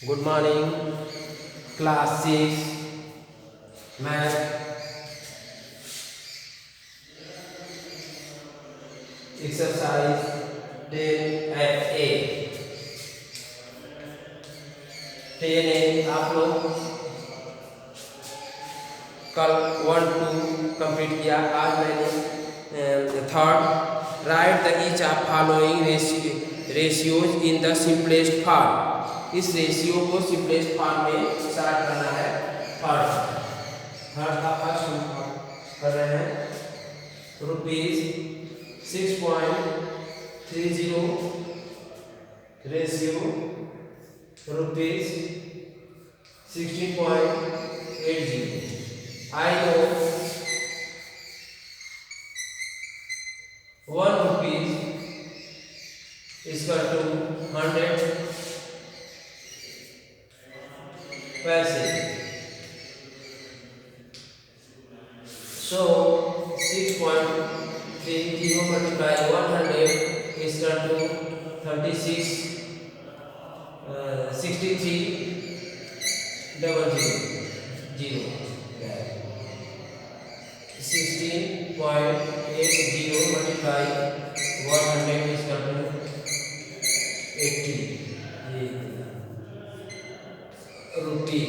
Good morning, class 6, math, exercise 10 FA। 10 आप लोग कल 1 2 कंप्लीट किया। आज मैंने third right the each of following ratios in the simplest form. इस रेशियो को सिंपलेस्ट फॉर्म में स्टार्ट करना है। थर्ड थर्ड का फर्स्ट कर रहे हैं। ₹6.30 ratio ₹16.80। I know ₹1 is equal to 100 पैसे। So 6.30 multiply 100 is equal to 36 63 double 0 16.80 multiply 100 is equal to 80 रुपये।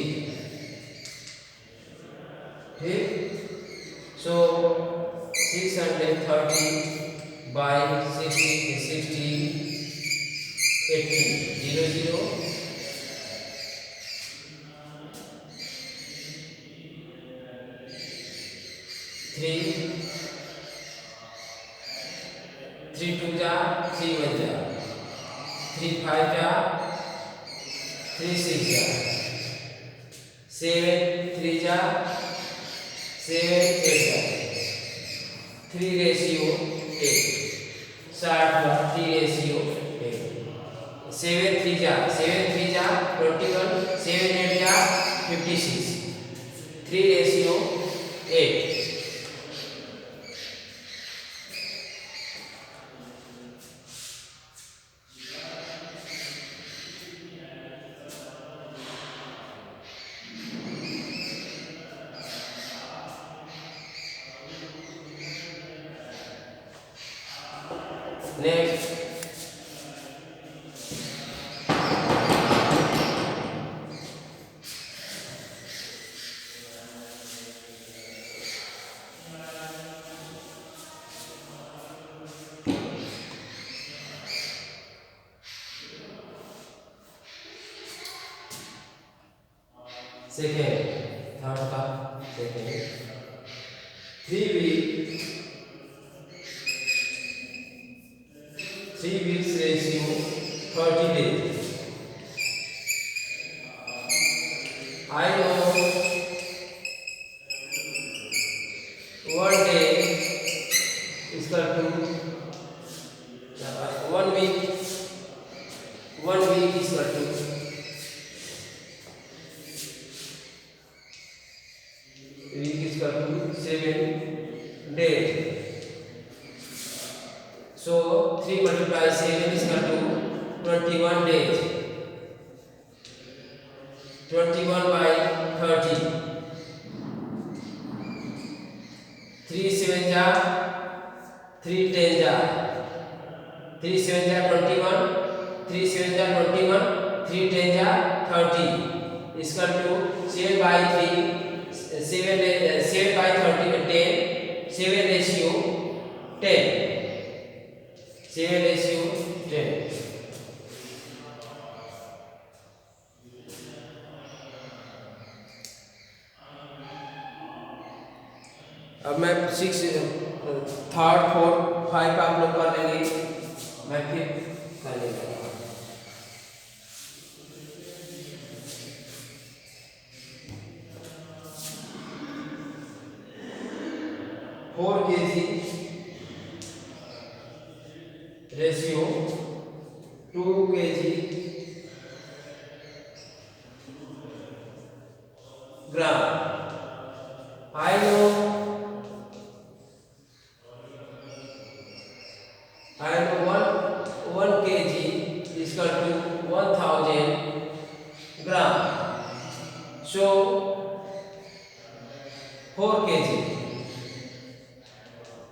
ठीक, so 630 by 60 80 0 0 3 3 2 जा 3 1 जा 3 5 जा 3 6 जा 7 3 जा 7 8 जा 3 रेशियो 8 60 पर 3 रेशियो 8 7 3 जा 21 7 8 जा 56 3 रेशियो 8। नेक्स्ट सेकेंड थर्ड का second 3 weeks ratio 30 days। I know 1 day is equal to 1 week is equal to week is equal to 7 days। So 3 multiply 7 is equal to 21 days। 21 by 30 3 7 जा 3 10 जा 3 7 जा 21 3 7 जा 21 3 10 जा 30 is equal to 7 by 3 7 by 30 10 7 ratio 10 7 ratio 10। अब मैं 6 third 4 5 आप लोग कर लेंगे। मैं फिर कर लेंगे। 4 kg ratio 2 kg gram. I know 1 kg is equal to 1000 So 4 kg,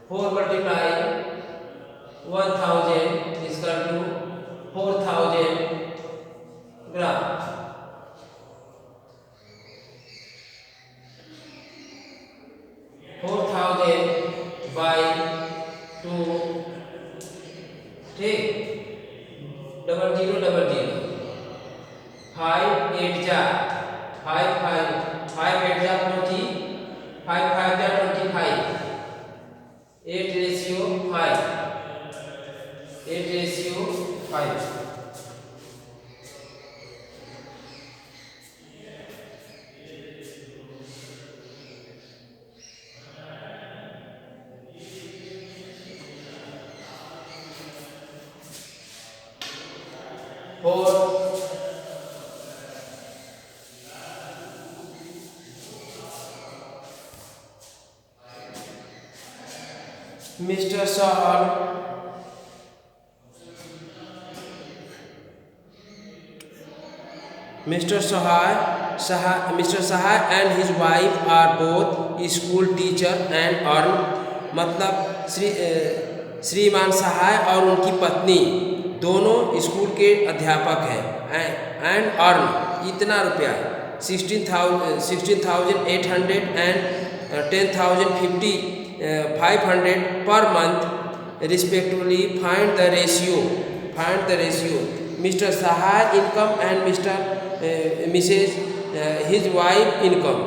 4 multiply 1000 is equal to 4000 gram. 4000 by 2, ठीक, 0000, 5 8 जा 5 5 5 8 जा 20, 5 5 जा 25, 8 ratio 5, 8 ratio 5. Four, Mr. Sahal, Mr. Sahai and his wife are both school teacher and earn, मतलब श्रीमान सहाय और उनकी पत्नी दोनों स्कूल के अध्यापक हैं एंड अर्न इतना रुपया 16,800 and 10,500 per month respectively. Find the ratio. Mr Sahay income and Mrs his wife income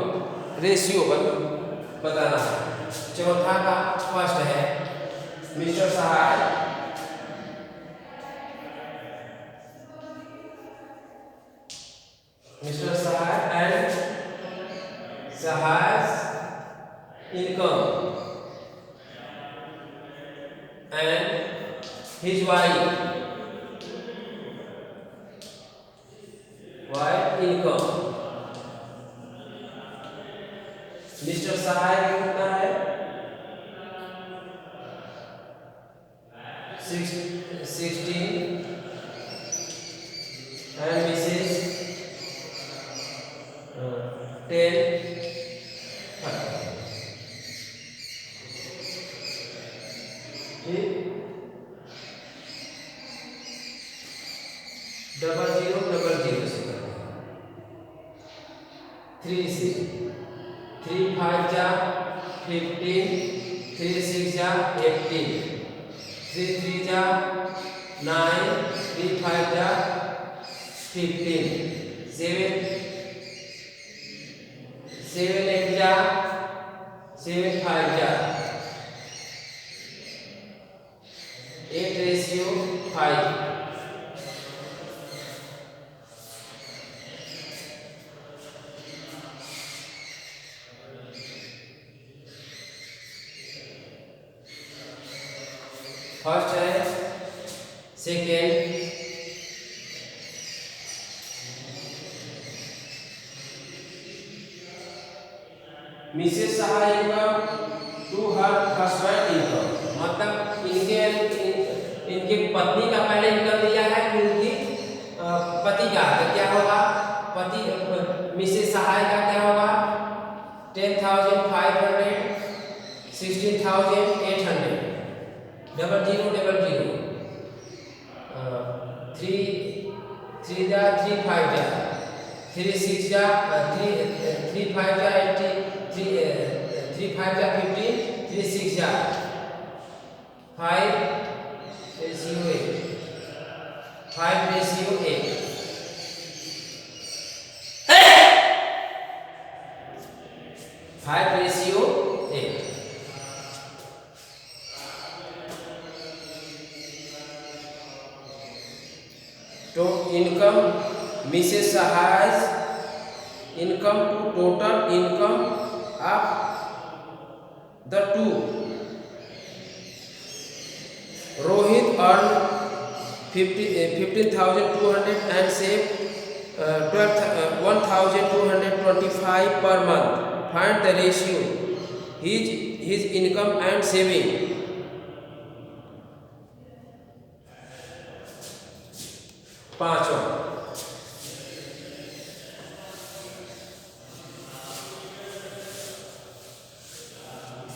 ratio बताना है. चौथा का फर्स्ट है Mr Sahay and Sahai's income and his wife income. Mr Sahay कितना है 16 and Mrs. 10. ठीक, 0000 से 3 से 3 5 जा 15, 3 6 जा 18, 3 3 जा 9, 3 5 जा 15, 7 8 जा 7 5 जा 8 ratio 5. फर्स्ट है. Second Mrs Sahay income to her husband income, मतलब इनके पत्नी का पहले इनकम दिया है फिर उनकी पति का. तो क्या होगा पति मिसेस सहाय का क्या होगा 10,500, 16,800, 0000, 3 जा 3 5 जा 3 6 जा 3 5 जा 80, 3 5 जा 15, 3 6 जा 5 ratio 8, 5 ratio 8. तो इनकम मिसेस सहाय's income to total income of the two. Rohit earned 15,200 and saved 1,225 per month. Find the ratio his income and saving. पांचवा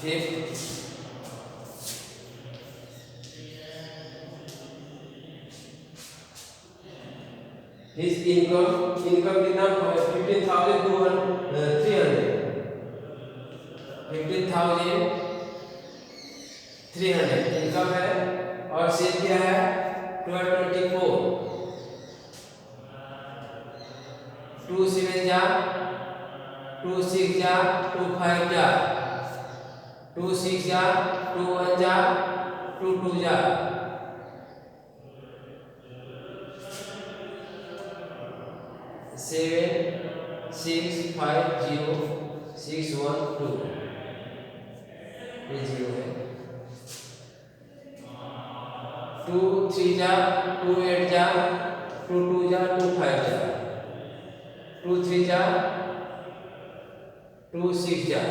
फिफ्थ his income कितना 15,300 इनकम है और सेल क्या है 1224 2 7 जा 2 6 जा 2 5 जा 2 6 जा 2 1 जा 2 2 जा 7 6 5 0 6 1 2 ये 0 है 2 3 जा 2 8 जा 2 2 जा 2 5 जा 2 3 जा 2 6 जा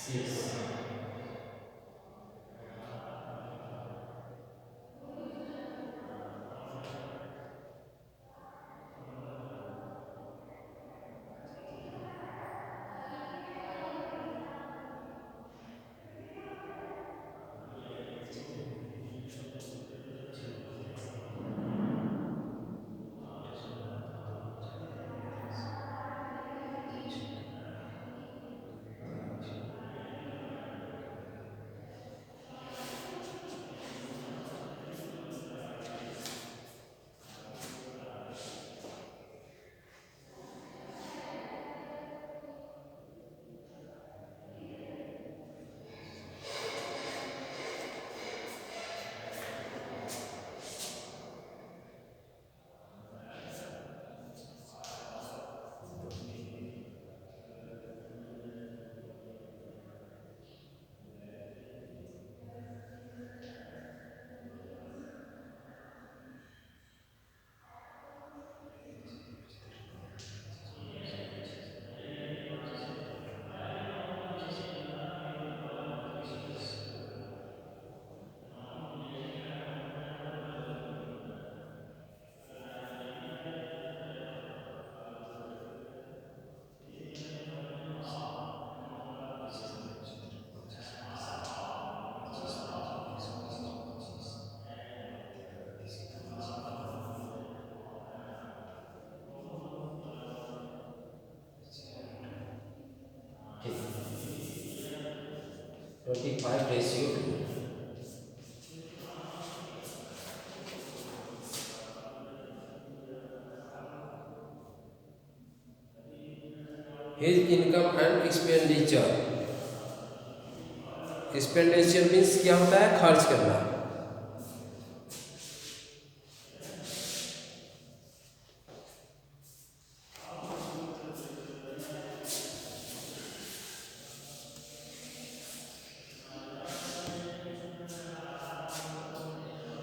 6 25/2 his income and expenditure expenditure means क्या होता है खर्च करना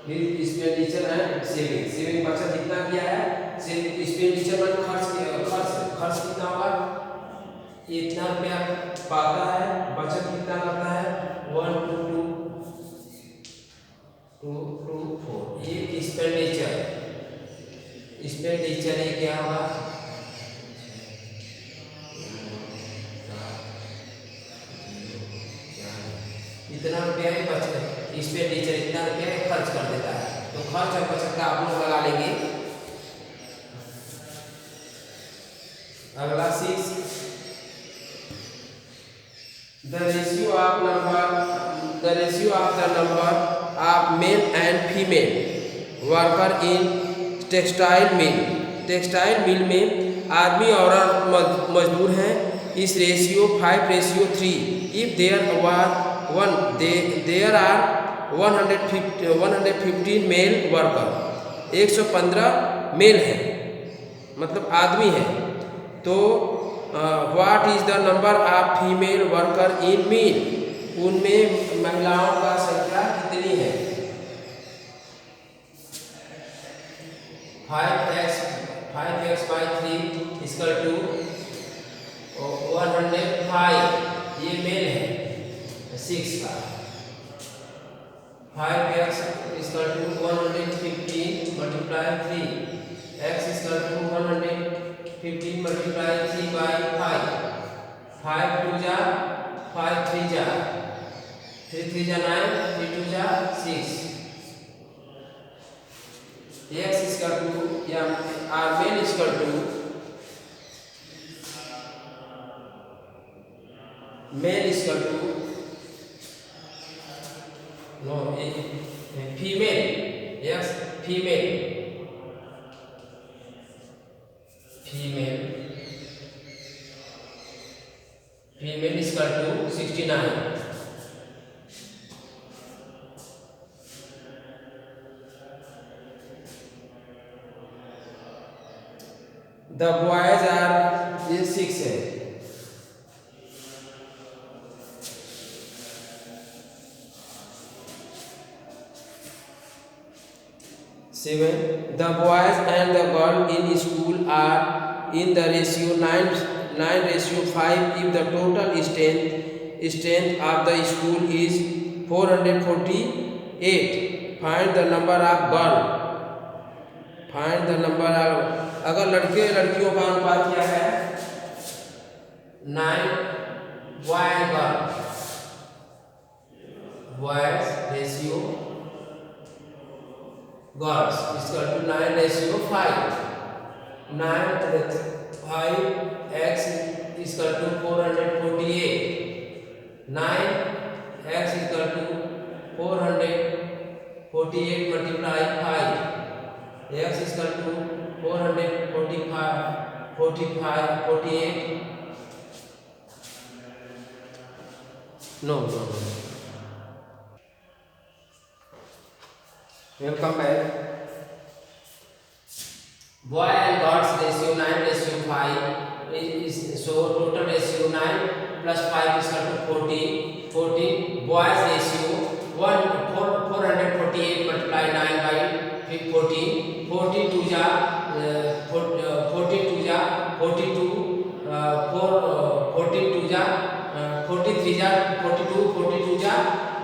एक्सपेंडिचर एंड सेविंग सेविंग बचत कितना किया है एक्सपेंडिचर में खर्च कितना होगा इतना रुपया पाता है बचत कितना करता है 1 2 2 2 4 ये एक्सपेंडिचर ये क्या होगा इतना रुपया ही बचत एक्सपेंडिचर इतना रुपया खर्च कर देता है तो खर्च और बचत का आप लोग लगा लेंगे अगला 6 the ratio of the number of male and female worker in textile mill में आदमी और मजदूर हैं इस ratio 5/3 if there are 115 male worker 115 male है मतलब आदमी है तो what is the number of female worker in mill उनमें महिलाओं का संख्या कितनी है 5x/3 इक्वल टू 105 ये मेल है 6 का 5x equal to 115 multiply 3 x equal to 115 multiply 3/5 3 जा 9, 3 2 जा 6. X is equal to या R main is equal to no female. Yes, female is equal to 69. The boys are ये 6 है. Seven. The boys and the girl in school are in the ratio 9:5 if the total strength of the school is 448. Find the number of girl. अगर लड़के लड़कियों का अनुपात क्या है 9 boy and girl boys ratio girls equal to 9:5 9/5 x equal to 448 9x equal to 448 multiply 5 x equal to 448 no welcome back. Boy and girls ratio 9:5 is so total ratio 9 plus 5 is equal to 14 boys ratio 448 multiply 9 by 14 42 जा 42 जा 42 42 जा 43 जा 42 जा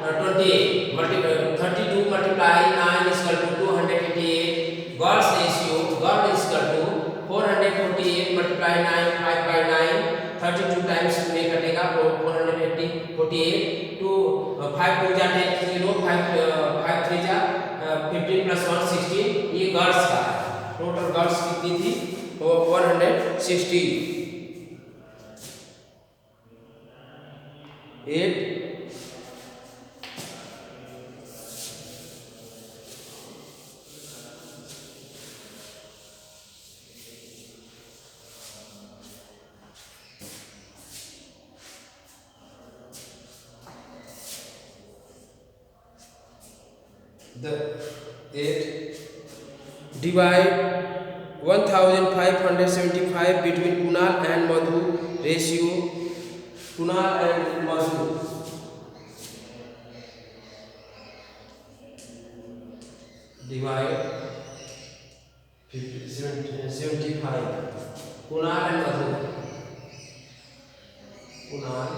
28 32 multiply 9 is equal to 288. Girls ratio girl is equal to 448 multiply 9 5 by 9 32 times में कटेगा 448 to 5 2 जा 10 0 5 3 जा 15 plus 1 16. ये गर्ल्स का टोटल गर्ल्स कितनी थी 160 8 the 8 divide 1575 between Kunal and Madhu ratio Kunal and Madhu divide 75 Kunal and Madhu Kunal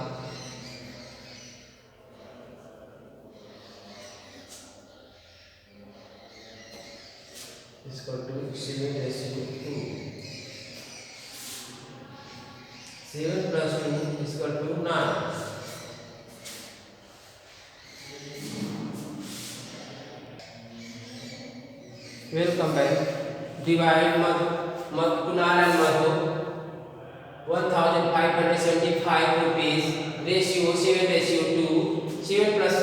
is equal to 7:2. 7 plus 2 is equal to 9. Welcome back. Divide Kunal and Madhu 1575 rupees ratio 7:2. 7 plus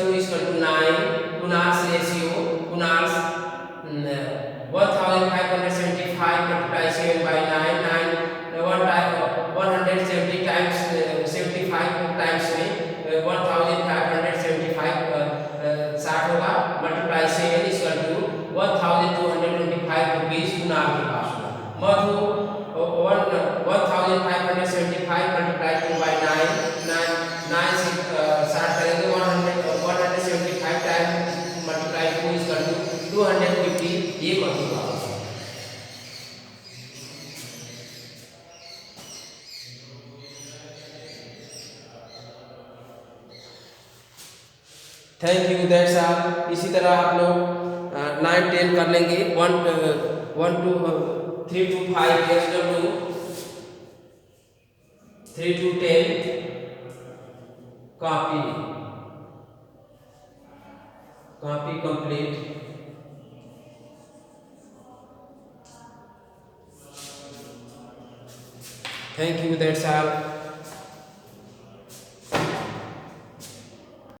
2 is equal to 9. Kunal's ratio 1575 multiply 7 by 9 170 times 75 times में 1575 60 होगा multiply 7 is equal to 1225 rupees Kunal के पास होगा. मधु 1575 multiply 2 by 9 से 60 करेंगे 175 times multiply 2 is equal to 250. ये मधु का thank you that's all. इसी तरह आप लोग 9 10 कर लेंगे 1 2 3 to 5 SW 3 to 10 copy Copy complete. Thank you. That's all.